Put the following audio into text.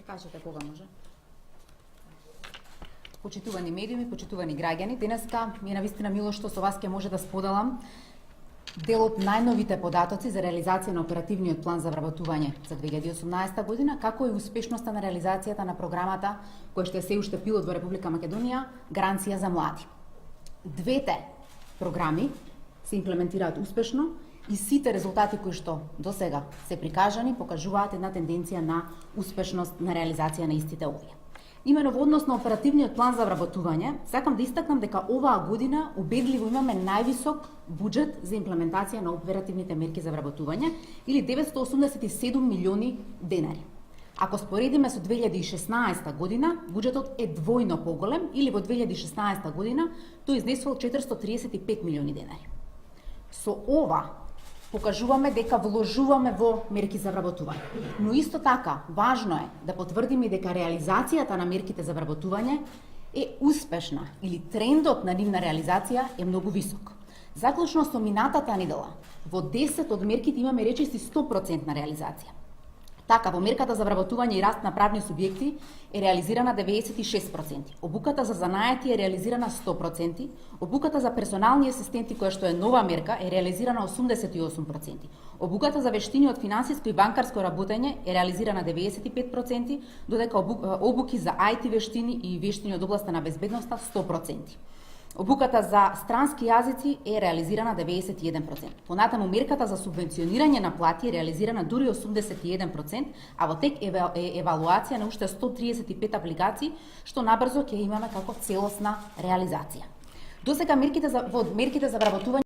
кажете кога може. Почитувани медиуми, почитувани граѓани, денеска ми е навистина мило што со вас ќе може да споделам дел од најновите податоци за реализација на оперативниот план за вработување за 2018 година, како и успешноста на реализацијата на програмата која што е се уште пилот во Република Македонија, Гаранција за млади. Двете програми се имплементираат успешно и сите резултати кои што досега се прикажани покажуваат една тенденција на успешност на реализација на истите овие. Имено во однос на оперативниот план за вработување, сакам да истакнам дека оваа година убедливо имаме највисок буџет за имплементација на оперативните мерки за вработување или 987 милиони денари. Ако споредиме со 2016 година, буџетот е двојно поголем или во 2016 година тој изнесувал 435 милиони денари. Со ова покажуваме дека вложуваме во мерки за вработување. Но исто така, важно е да потврдиме дека реализацијата на мерките за вработување е успешна или трендот на нивна реализација е многу висок. Заклучно со минатата недела, во 10 од мерките имаме речиси 100% реализација. Така, во мерката за вработување и раст на правни субјекти е реализирана 96%, обуката за занајати е реализирана 100%, обуката за персонални асистенти, која што е нова мерка, е реализирана 88%, обуката за вештини од финансиско и банкарско работење е реализирана 95%, додека обуки за IT вештини и вештини од областа на безбедноста 100%. Обуката за странски јазици е реализирана 91%. Понатаму мерката за субвенционирање на плати е реализирана дури 81%, а во тек е евалуација на уште 135 апликации, што набрзо ќе имаме како целосна реализација. Досега мерките за вработување